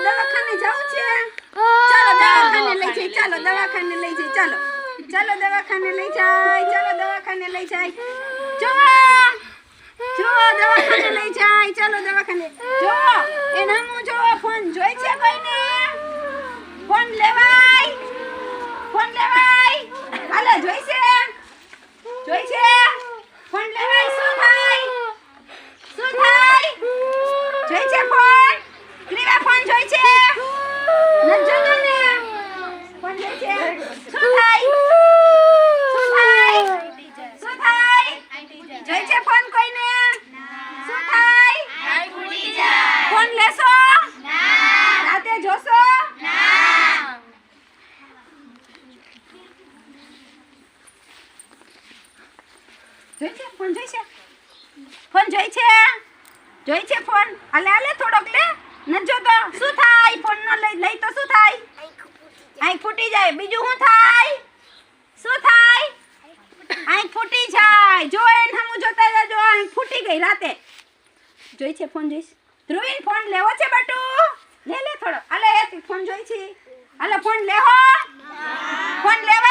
દવાખાને જવું છે? ચાલો દવાખાને લઈ જઈ, ચાલો દવાખાને લઈ જઈ, ચાલો ચાલો દવાખાને લઈ જાય, ચાલો દવાખાને લઈ જાય. જો દવાખાને લઈ જાય, ચાલો દવાખાને. જો એના હું જો ફોન જોઈ છે કોઈને? ફોન લેવાય, ફોન લેવાય. હાલો જોઈ છે, જોઈ છે ફોન લેવાય. શું થાય, શું થાય? જોઈ છે ફોન? લેવા ફોન જોઈ છે? ન જોતો ને ફોન જોઈ છે? શું થાય, શું થાય, શું થાય? જોઈ છે ફોન કોઈને? શું થાય? ફોન લેશો? રાતે જોશો? જોઈ છે ફોન? જોઈ છે ફોન? જોઈ છે, જોઈ છે ફોન? હાલે હાલે થોડોક લે. ન જોતો શું થાય? ફોન નો લઈ તો શું થાય? આંખ ફૂટી જાય. બીજું શું થાય? શું થાય? આંખ ફૂટી જાય. જો એને હમું જોતા જાજો, આંખ ફૂટી ગઈ રાતે. જોઈ છે ફોન? જોઈશ ધ્રુવીન ફોન લેવો છે બટુ? લે થોડો. હાલે ફોન જોઈ છે? હાલે ફોન લેવો? ફોન લેવો?